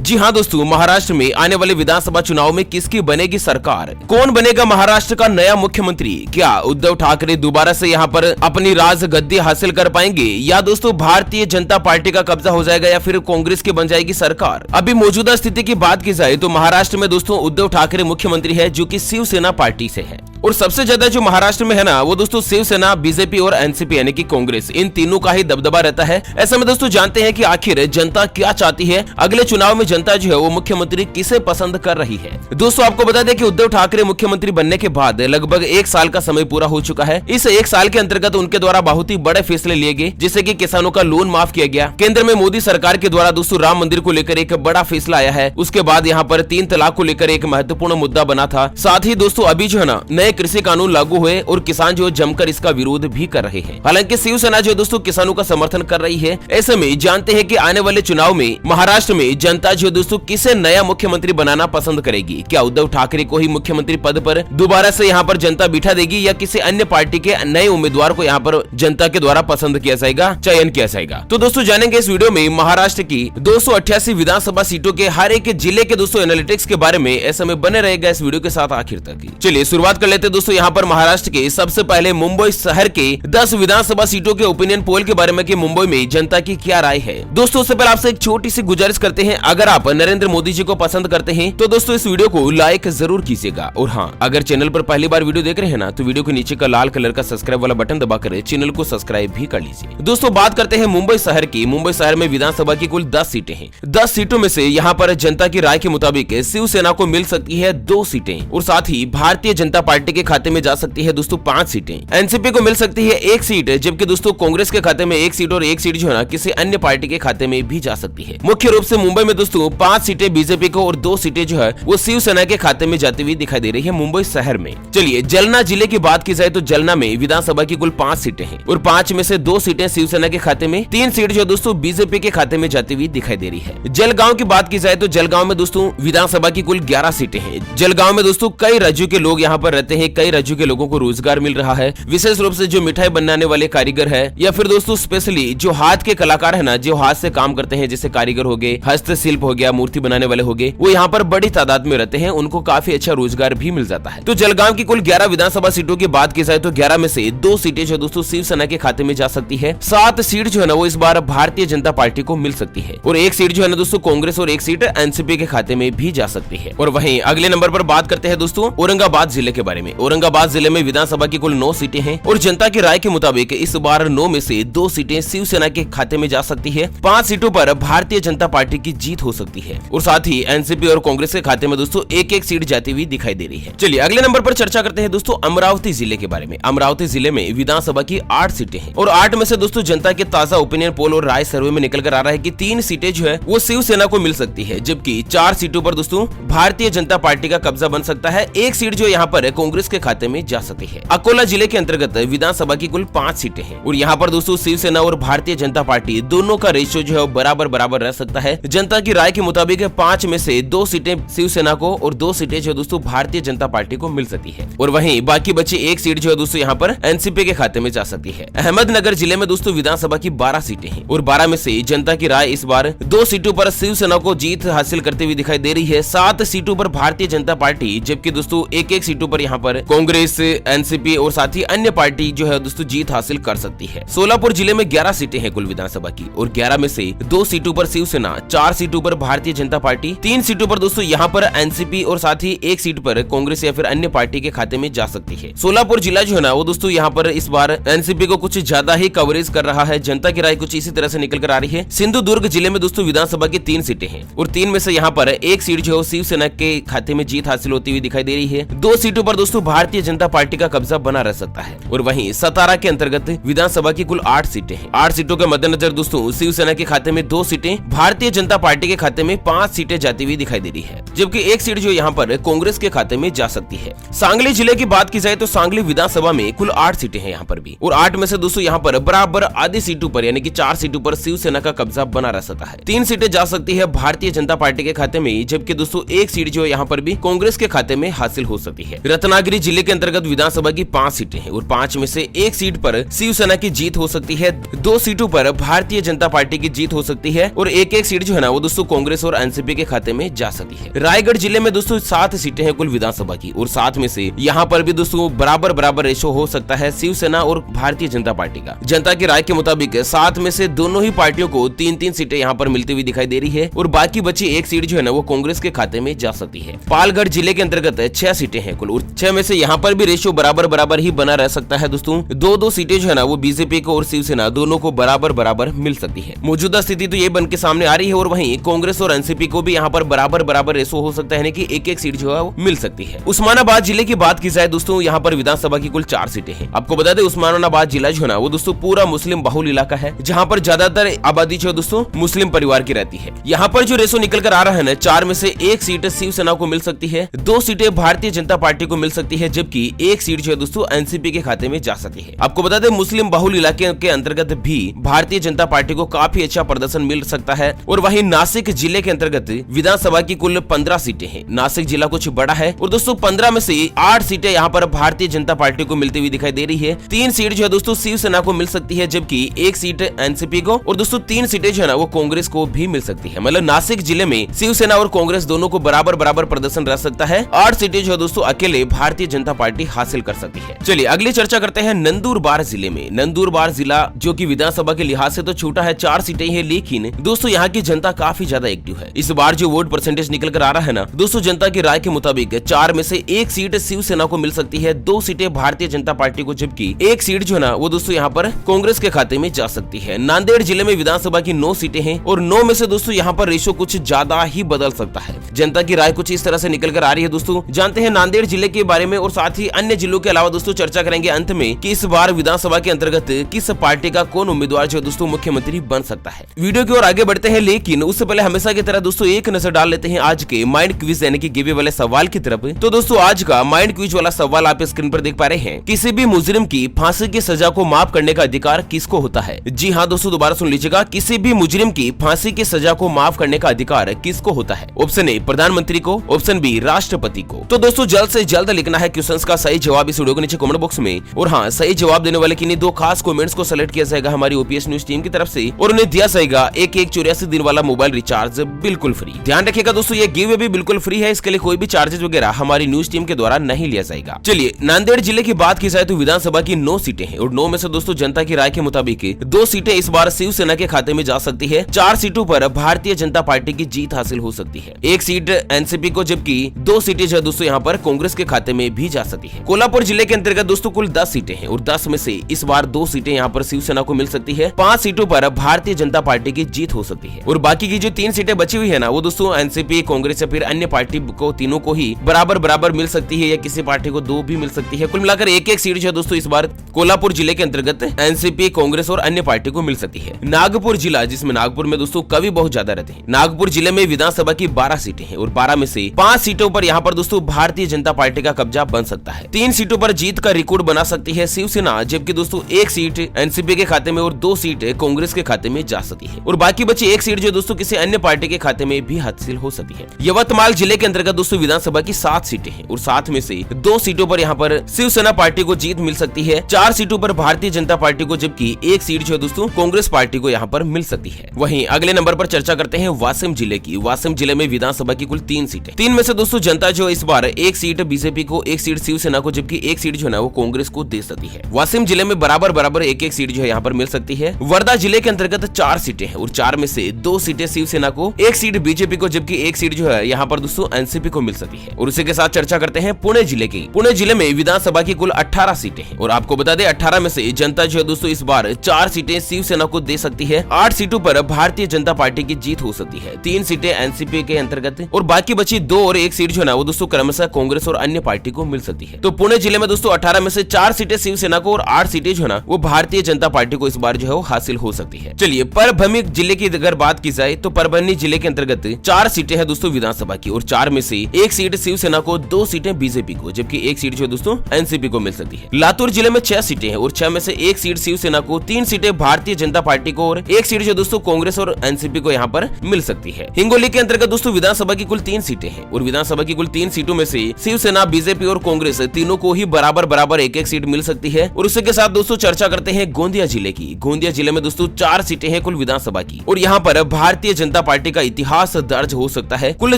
जी हाँ दोस्तों, महाराष्ट्र में आने वाले विधानसभा चुनाव में किसकी बनेगी सरकार, कौन बनेगा महाराष्ट्र का नया मुख्यमंत्री, क्या उद्धव ठाकरे दोबारा से यहाँ पर अपनी राज गद्दी हासिल कर पाएंगे या दोस्तों भारतीय जनता पार्टी का कब्जा हो जाएगा या फिर कांग्रेस की बन जाएगी सरकार। अभी मौजूदा स्थिति की बात की जाए तो महाराष्ट्र में दोस्तों उद्धव ठाकरे मुख्यमंत्री है जो कि शिवसेना पार्टी से है और सबसे ज्यादा जो महाराष्ट्र में है ना वो दोस्तों शिवसेना, बीजेपी और एनसीपी यानी कि कांग्रेस, इन तीनों का ही दबदबा रहता है। ऐसे में दोस्तों जानते हैं कि आखिर जनता क्या चाहती है, अगले चुनाव में जनता जो है वो मुख्यमंत्री किसे पसंद कर रही है। दोस्तों आपको बता दें कि उद्धव ठाकरे मुख्यमंत्री बनने के बाद लगभग 1 साल का समय पूरा हो चुका है। इस 1 साल के अंतर्गत उनके द्वारा बहुत ही बड़े फैसले लिए गए, जिससे कि किसानों का लोन माफ किया गया। केंद्र में मोदी सरकार के द्वारा दोस्तों राम मंदिर को लेकर एक बड़ा फैसला आया है। उसके बाद यहाँ पर 3 तलाक को लेकर एक महत्वपूर्ण मुद्दा बना था। साथ ही दोस्तों अभी जो है ना नए कृषि कानून लागू हुए और किसान जो जमकर इसका विरोध भी कर रहे हैं। हालांकि शिवसेना जो दोस्तों किसानों का समर्थन कर रही है। ऐसे में जानते हैं कि आने वाले चुनाव में महाराष्ट्र में जनता जो दोस्तों किसे नया मुख्यमंत्री बनाना पसंद करेगी। क्या उद्धव ठाकरे को ही मुख्यमंत्री पद पर दोबारा से यहाँ पर जनता बिठा देगी या किसी अन्य पार्टी के नए उम्मीदवार को यहाँ पर जनता के द्वारा पसंद किया जाएगा, चयन किया जाएगा। तो दोस्तों जानेंगे इस वीडियो में महाराष्ट्र की 288 विधानसभा सीटों के हर एक जिले के दोस्तों एनालिटिक्स के बारे में। ऐसे में बने रहेगा इस वीडियो के साथ आखिर तक। चलिए शुरुआत कर लेते हैं दोस्तों यहाँ पर महाराष्ट्र के सबसे पहले मुंबई शहर के 10 विधानसभा सीटों के ओपिनियन पोल के बारे में कि मुंबई में जनता की क्या राय है। दोस्तों उससे पहले आपसे एक छोटी सी गुजारिश करते हैं, अगर आप नरेंद्र मोदी जी को पसंद करते हैं तो दोस्तों इस वीडियो को लाइक जरूर कीजिएगा। और हाँ, अगर चैनल पर पहली बार वीडियो देख रहे हैं ना तो वीडियो के नीचे का लाल कलर का सब्सक्राइब वाला बटन दबाकर चैनल को सब्सक्राइब भी कर लीजिए। दोस्तों बात करते हैं मुंबई शहर की। मुंबई शहर में विधानसभा की कुल 10 सीटें हैं। 10 सीटों में से यहाँ पर जनता की राय के मुताबिक शिवसेना को मिल सकती है 2 सीटें और साथ ही भारतीय जनता पार्टी के खाते में जा सकती है दोस्तों 5 सीटें। एनसीपी को मिल सकती है 1 सीट, जबकि दोस्तों कांग्रेस के खाते में 1 सीट और 1 सीट जो है ना किसी अन्य पार्टी के खाते में भी जा सकती है। मुख्य रूप से मुंबई में दोस्तों 5 सीटें बीजेपी को और 2 सीटें जो है वो शिवसेना के खाते में जाती हुई दिखाई दे रही है मुंबई शहर में। चलिए जलना जिले की बात की जाए तो जलना में विधानसभा की कुल 5 सीटें हैं और 5 में से 2 सीटें शिवसेना के खाते में, 3 सीट जो दोस्तों बीजेपी के खाते में जाती हुई दिखाई दे रही है। जलगांव की बात की जाए तो जलगांव में दोस्तों विधानसभा की कुल 11 सीटें हैं। जलगांव में दोस्तों कई राज्यों के लोग यहाँ पर रहते हैं, कई राज्यों के लोगों को रोजगार मिल रहा है। विशेष रूप से जो मिठाई बनाने वाले कारीगर है या फिर दोस्तों स्पेशली जो हाथ के कलाकार है ना, जो हाथ से काम करते हैं, जैसे कारीगर हो गए, हस्तशिल्प हो गया, मूर्ति बनाने वाले हो गए, वो यहाँ पर बड़ी तादाद में रहते हैं, उनको काफी अच्छा रोजगार भी मिल जाता है। तो जलगांव की कुल 11 विधानसभा सीटों की बात की जाए तो 11 में से 2 सीटें जो दोस्तों शिवसेना के खाते में जा सकती है। 7 सीट जो है ना वो इस बार भारतीय जनता पार्टी को मिल सकती है और 1 सीट जो है ना दोस्तों कांग्रेस और 1 सीट एनसीपी के खाते में भी जा सकती है। और वहीं अगले नंबर पर बात करते हैं दोस्तों औरंगाबाद जिले के बारे में। औरंगाबाद जिले में विधानसभा की कुल 9 सीटें हैं और जनता की राय के मुताबिक इस बार 9 में से 2 सीटें शिवसेना के खाते में जा सकती है। 5 सीटों पर भारतीय जनता पार्टी की जीत हो सकती है और साथ ही एनसीपी और कांग्रेस के खाते में दोस्तों 1-1 सीट जाती हुई दिखाई दे रही है। चलिए अगले नंबर पर चर्चा करते हैं दोस्तों अमरावती जिले के बारे में। अमरावती जिले में विधानसभा की 8 सीटें हैं और 8 में से दोस्तों जनता के ताजा ओपिनियन पोल और राय सर्वे में निकल कर आ रहा है कि 3 सीटें जो है वो शिवसेना को मिल सकती है, जबकि 4 सीटों पर दोस्तों भारतीय जनता पार्टी का कब्जा बन सकता है। 1 सीट जो यहाँ पर कांग्रेस के खाते में जा सकती है। अकोला जिले के अंतर्गत विधानसभा की कुल 5 सीटें हैं और यहाँ पर दोस्तों शिवसेना और भारतीय जनता पार्टी दोनों का रेशियो जो है बराबर बराबर रह सकता है। जनता की राय के मुताबिक 5 में से 2 सीटें शिवसेना को और 2 सीटें जो दोस्तों भारतीय जनता पार्टी को मिल सकती है और वहीं बाकी बची 1 सीट जो है दोस्तों यहाँ पर एनसीपी के खाते में जा सकती है। अहमदनगर जिले में दोस्तों विधानसभा की 12 सीटें हैं और 12 में से जनता की राय इस बार 2 सीटों पर शिवसेना को जीत हासिल करते हुए दिखाई दे रही है। 7 सीटों पर भारतीय जनता पार्टी, जबकि दोस्तों 1-1 सीटों पर यहाँ पर कांग्रेस, एनसीपी और साथ ही अन्य पार्टी जो है दोस्तों जीत हासिल कर सकती है। सोलापुर जिले में 11 सीटें हैं कुल विधानसभा की और 11 में से 2 सीटों पर शिवसेना, 4 सीटों पर भारतीय जनता पार्टी, 3 सीटों पर दोस्तों यहाँ पर एनसीपी और साथ ही 1 सीट पर कांग्रेस या फिर अन्य पार्टी के खाते में जा सकती है। सोलापुर जिला जो है ना वो दोस्तों यहाँ पर इस बार एनसीपी को कुछ ज्यादा ही कवरेज कर रहा है। जनता की राय कुछ इसी तरह से निकल कर आ रही है। सिंधुदुर्ग जिले में दोस्तों विधानसभा की 3 सीटें हैं और 3 में से यहाँ पर 1 सीट जो है शिवसेना के खाते में जीत हासिल होती हुई दिखाई दे रही है। 2 सीटों पर दोस्तों भारतीय जनता पार्टी का कब्जा बना रह सकता है और वहीं सतारा के अंतर्गत विधानसभा की कुल 8 सीटें हैं। 8 सीटों के मद्देनजर दोस्तों शिवसेना के खाते में 2 सीटें, भारतीय जनता पार्टी के खाते में 5 सीटें जाती हुई दिखाई दे रही है, जबकि 1 सीट जो यहाँ पर कांग्रेस के खाते में जा सकती है। सांगली जिले की बात की जाए तो सांगली विधानसभा में कुल 8 सीटें हैं यहाँ पर भी और 8 में से दोस्तों यहाँ पर बराबर आधी सीटों पर यानी कि 4 सीटों पर शिवसेना का कब्जा बना रह सकता है। 3 सीटें जा सकती है भारतीय जनता पार्टी के खाते में, जबकि दोस्तों 1 सीट जो यहाँ पर भी कांग्रेस के खाते में हासिल हो सकती है। रत्नागिरी रत्नागिरी जिले के अंतर्गत विधानसभा की 5 सीटें हैं और 5 में से एक सीट पर शिवसेना की जीत हो सकती है, 2 सीटों पर भारतीय जनता पार्टी की जीत हो सकती है और एक सीट जो है ना वो दोस्तों कांग्रेस और एनसीपी के खाते में जा सकती है। रायगढ़ जिले में दोस्तों 7 सीटें हैं कुल विधानसभा की और 7 में से यहाँ पर भी दोस्तों बराबर रेशो हो सकता है शिवसेना और भारतीय जनता पार्टी का। जनता की राय के मुताबिक 7 में से दोनों ही पार्टियों को 3-3 सीटें यहाँ पर मिलती हुई दिखाई दे रही है और बाकी बची एक सीट जो है ना वो कांग्रेस के खाते में जा सकती है। पालगढ़ जिले के अंतर्गत 6 सीटें हैं कुल और 6 में से यहाँ पर भी रेशो बराबर ही बना रह सकता है दोस्तों। 2-2 सीटें जो है ना वो बीजेपी को और शिवसेना दोनों को बराबर मिल सकती है। मौजूदा स्थिति तो ये बन के सामने आ रही है और वहीं कांग्रेस और एनसीपी को भी यहाँ पर बराबर रेशो हो सकता है कि एक सीट जो है वो मिल सकती है। उस्मानाबाद जिले की बात की जाए दोस्तों, यहाँ पर विधानसभा की कुल 4 सीटें हैं। आपको बता दें उस्मानाबाद जिला जो है ना वो दोस्तों पूरा मुस्लिम बहुल इलाका है, जहाँ पर ज्यादातर आबादी जो है दोस्तों मुस्लिम परिवार की रहती है। यहाँ पर जो रेशो निकल कर आ रहा है ना, 4 में से एक सीट शिवसेना को मिल सकती है, 2 सीटें भारतीय जनता पार्टी को मिल सकती है, जबकि एक सीट जो है दोस्तों एनसीपी के खाते में जा सकती है। आपको बता दें मुस्लिम बहुल इलाके के अंतर्गत भी भारतीय जनता पार्टी को काफी अच्छा प्रदर्शन मिल सकता है। और वहीं नासिक जिले के अंतर्गत विधानसभा की कुल 15 सीटें हैं। नासिक जिला कुछ बड़ा है और दोस्तों 15 में से 8 सीटें यहाँ पर भारतीय जनता पार्टी को मिलती हुई दिखाई दे रही है। 3 सीट जो है दोस्तों शिवसेना को मिल सकती है, जबकि एक सीट एनसीपी को और दोस्तों 3 सीटें जो है ना वो कांग्रेस को भी मिल सकती है। मतलब नासिक जिले में शिवसेना और कांग्रेस दोनों को बराबर प्रदर्शन रह सकता है। 8 सीटें जो है दोस्तों अकेले भारतीय जनता पार्टी हासिल कर सकती है। चलिए अगली चर्चा करते हैं नंदुरबार जिले में। नंदुरबार जिला जो कि विधानसभा के लिहाज से तो छोटा है, 4 सीटें हैं, लेकिन दोस्तों यहाँ की जनता काफी ज्यादा एक्टिव है। इस बार जो वोट परसेंटेज निकल कर आ रहा है ना दोस्तों, जनता की राय के मुताबिक 4 में से एक सीट शिवसेना को मिल सकती है, 2 सीटें भारतीय जनता पार्टी को, जबकि एक सीट जो है ना वो दोस्तों यहाँ पर कांग्रेस के खाते में जा सकती है। नांदेड़ जिले में विधानसभा की 9 सीटें हैं और 9 में से दोस्तों यहाँ पर रेशो कुछ ज्यादा ही बदल सकता है। जनता की राय कुछ इस तरह से निकल कर आ रही है दोस्तों। जानते हैं नांदेड़ जिले के बारे में और साथ ही अन्य जिलों के अलावा दोस्तों चर्चा करेंगे अंत में कि इस बार विधानसभा के अंतर्गत किस पार्टी का कौन उम्मीदवार जो दोस्तों मुख्यमंत्री बन सकता है। वीडियो की ओर आगे बढ़ते हैं, लेकिन उससे पहले हमेशा की तरह दोस्तों एक नजर डाल लेते हैं आज के माइंड क्विज यानी कि गिवे वाले सवाल की तरफ। तो दोस्तों आज का माइंड क्विज वाला सवाल आप स्क्रीन पर देख पा रहे हैं। किसी भी मुजरिम की फांसी की सजा को माफ करने का अधिकार किसको होता है? जी हाँ दोस्तों, दोबारा सुन लीजिएगा, किसी भी मुजरिम की फांसी की सजा को माफ करने का अधिकार किसको होता है? ऑप्शन ए प्रधानमंत्री को, ऑप्शन बी राष्ट्रपति को। तो दोस्तों जल्द से जल्द लिखना है क्वेश्चंस का सही जवाब इस वीडियो के नीचे कमेंट बॉक्स में। और हाँ, सही जवाब देने वाले किन्हीं 2 खास कमेंट्स को सेलेक्ट किया जाएगा हमारी ओपीएस न्यूज टीम की तरफ से और उन्हें दिया जाएगा एक 84 दिन वाला मोबाइल रिचार्ज बिल्कुल फ्री। ध्यान रखिएगा दोस्तों, ये गिव भी बिल्कुल फ्री है, इसके लिए कोई भी चार्जेस वगैरह हमारी न्यूज टीम के द्वारा नहीं लिया जाएगा। चलिए नांदेड़ जिले की बात की जाए तो विधानसभा की 9 सीटें हैं और 9 में से दोस्तों जनता की राय के मुताबिक 2 सीटें इस बार शिवसेना के खाते में जा सकती है, 4 सीटों पर भारतीय जनता पार्टी की जीत हासिल हो सकती है, 1 सीट एनसीपी को, जबकि 2 सीटें जो दोस्तों यहाँ पर कांग्रेस के खाते में भी जा सकती है। कोल्हापुर जिले के अंतर्गत दोस्तों कुल 10 सीटें हैं और 10 में से इस बार 2 सीटें यहाँ पर शिवसेना को मिल सकती है, 5 सीटों पर भारतीय जनता पार्टी की जीत हो सकती है और बाकी की जो 3 सीटें बची हुई है ना वो दोस्तों एनसीपी, कांग्रेस या फिर अन्य पार्टी को तीनों को ही बराबर मिल सकती है या किसी पार्टी को 2 भी मिल सकती है। कुल मिलाकर एक सीट जो है दोस्तों इस बार कोल्हापुर जिले के अंतर्गत एनसीपी, कांग्रेस और अन्य पार्टी को मिल सकती है। नागपुर जिला, जिसमें नागपुर में दोस्तों कवि बहुत ज्यादा रहते हैं, नागपुर जिले में विधानसभा की 12 सीटें हैं और 12 में से 5 सीटों पर यहाँ पर दोस्तों भारतीय जनता पार्टी का कब्जा बन सकता है। 3 सीटों पर जीत का रिकॉर्ड बना सकती है शिवसेना, जबकि दोस्तों 1 सीट एनसीपी के खाते में और 2 सीट कांग्रेस के खाते में जा सकती है और बाकी बची 1 सीट जो दोस्तों किसी अन्य पार्टी के खाते में भी हासिल हो सकती है। यवतमाल जिले के अंतर्गत दोस्तों विधानसभा की 7 सीटें हैं और 7 में से 2 सीटों पर यहाँ पर शिवसेना पार्टी को जीत मिल सकती है, 4 सीटों पर भारतीय जनता पार्टी को, जबकि 1 सीट जो है दोस्तों कांग्रेस पार्टी को यहाँ पर मिल सकती है। वहीं अगले नंबर पर चर्चा करते हैं वासिम जिले की। वासिम जिले में विधानसभा की कुल 3 सीटें, 3 में से दोस्तों जनता जो इस बार 1 सीट बीजेपी को, 1 सीट शिवसेना को, जबकि 1 सीट जो है ना वो कांग्रेस को दे सकती है। वासिम जिले में बराबर 1-1 सीट जो है यहाँ पर मिल सकती है। वर्धा जिले के अंतर्गत 4 सीटें हैं और 4 में से 2 सीटें शिवसेना को, 1 सीट बीजेपी को, जबकि 1 सीट जो है यहाँ पर दोस्तों एनसीपी को मिल सकती है। और उसी के साथ चर्चा करते हैं पुणे जिले की। पुणे जिले में विधानसभा की कुल 18 सीटें हैं और आपको बता दें 18 में से जनता जो है दोस्तों इस बार 4 सीटें शिवसेना को दे सकती है, 8 सीटों पर भारतीय जनता पार्टी की जीत हो सकती है, 3 सीटें एनसीपी के अंतर्गत और बाकी बची 2 और 1 सीट जो है ना वो दोस्तों क्रमशः कांग्रेस और अन्य पार्टी को मिल सकती है। तो पुणे जिले में दोस्तों 18 में से 4 सीटें शिवसेना को और 8 सीटें जो है ना वो भारतीय जनता पार्टी को इस बार जो है वो हासिल हो सकती है। चलिए परभनी जिले की अगर बात की जाए तो परभनी जिले के अंतर्गत 4 सीटें हैं दोस्तों विधानसभा की और 4 में से 1 सीट शिवसेना को, 2 सीटें बीजेपी को, जबकि 1 सीट जो दोस्तों एनसीपी को मिल सकती है। लातूर जिले में 6 सीटें हैं और 6 में से 1 सीट शिवसेना को, 3 सीटें भारतीय जनता पार्टी को और 1 सीट जो दोस्तों कांग्रेस और एनसीपी को यहाँ पर मिल सकती है। हिंगोली के अंतर्गत दोस्तों विधानसभा की कुल 3 सीटें हैं और विधानसभा की कुल 3 सीटों में से शिवसेना, बीजेपी बीजेपी और कांग्रेस तीनों को ही बराबर बराबर एक एक सीट मिल सकती है। और उसी के साथ दोस्तों चर्चा करते हैं गोंदिया जिले की। गोंदिया जिले में दोस्तों 4 सीटें हैं कुल विधानसभा की, और यहाँ पर भारतीय जनता पार्टी का इतिहास दर्ज हो सकता है। कुल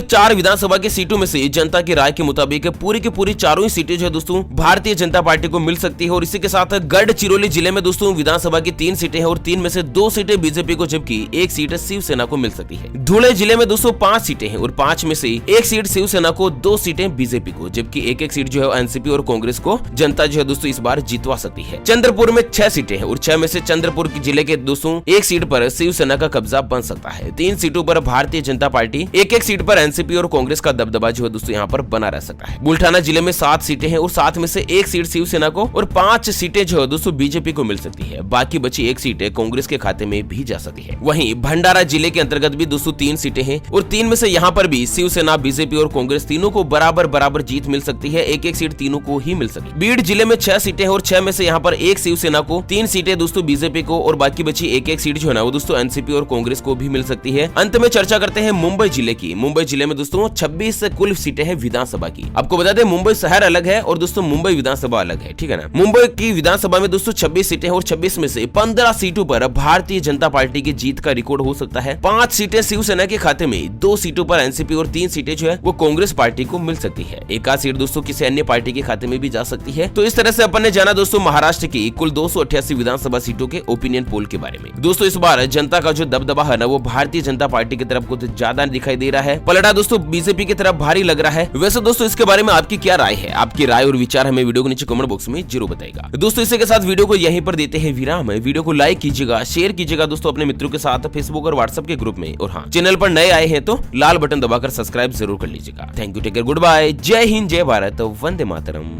4 विधानसभा की सीटों में से जनता की राय के मुताबिक पूरी की पूरी चारों ही सीटें जो है दोस्तों भारतीय जनता पार्टी को मिल सकती है। और इसी के साथ गढ़चिरौली जिले में दोस्तों विधानसभा की 3 सीटें हैं और 3 में से 2 सीटें बीजेपी को, जबकि 1 सीट शिवसेना को मिल सकती है। धुले जिले में दोस्तों 5 सीटें हैं और 5 में से 1 सीट शिवसेना को, 2 सीटें बीजेपी को, जबकि 1-1 सीट जो है एनसीपी और कांग्रेस को जनता जो है दोस्तों इस बार जितवा सकती है। चंद्रपुर में 6 सीटें हैं और 6 में से चंद्रपुर जिले के दोस्तों 1 सीट पर शिवसेना का कब्जा बन सकता है। 3 सीटों पर भारतीय जनता पार्टी, 1-1 सीट पर एनसीपी और कांग्रेस का दबदबा जो है दोस्तों यहाँ पर बना रह सकता है। बुल्ढाना जिले में 7 सीटें हैं और 7 में से 1 सीट शिवसेना को और 5 सीटें जो है दोस्तों बीजेपी को मिल सकती है। बाकी बची 1 सीट कांग्रेस के खाते में भी जा सकती है। वहीं भंडारा जिले के अंतर्गत भी दोस्तों 3 सीटें हैं और 3 में से यहाँ पर भी शिवसेना, बीजेपी और कांग्रेस तीनों को बराबर बराबर जीत मिल सकती है। 1-1 सीट तीनों को ही मिल सकती है। बीड़ जिले में 6 सीटें हैं और 6 में से यहाँ पर 1 शिवसेना को, 3 सीटें दोस्तों बीजेपी को और बाकी बची 1-1 सीट जो है ना वो दोस्तों एनसीपी और कांग्रेस को भी मिल सकती है। अंत में चर्चा करते हैं मुंबई जिले की। मुंबई जिले में दोस्तों 26 कुल सीटें हैं विधानसभा की। आपको बता दें मुंबई शहर अलग है और दोस्तों मुंबई विधानसभा अलग है, ठीक है ना। मुंबई की विधानसभा में दोस्तों 26 सीटें और 26 में से 15 सीटों पर भारतीय जनता पार्टी की जीत का रिकॉर्ड हो सकता है। 5 सीटें शिवसेना के खाते में, 2 सीटों पर एनसीपी और 3 सीटें जो है वो कांग्रेस पार्टी को मिल सकती है। एक आध सीट दोस्तों किसी अन्य पार्टी के खाते में भी जा सकती है। तो इस तरह से अपन ने जाना दोस्तों महाराष्ट्र की कुल 288 विधानसभा सीटों के ओपिनियन पोल के बारे में। दोस्तों इस बार जनता का जो दबदबा है ना वो भारतीय जनता पार्टी की तरफ कुछ ज्यादा दिखाई दे रहा है। पलटा दोस्तों बीजेपी की तरफ भारी लग रहा है। वैसे दोस्तों इसके बारे में आपकी क्या राय है? आपकी राय और विचार हमें वीडियो के नीचे कमेंट बॉक्स में जरूर बताएगा। दोस्तों इसी के साथ वीडियो को यहीं पर देते हैं विराम। वीडियो को लाइक कीजिएगा, शेयर कीजिएगा दोस्तों अपने मित्रों के साथ फेसबुक और व्हाट्सएप के ग्रुप में। और हाँ, चैनल पर नए आए हैं तो लाल बटन दबाकर सब्सक्राइब जरूर कर लीजिएगा। Thank you, take care, good bye, जय हिंद, जय भारत, वंदे मातरम।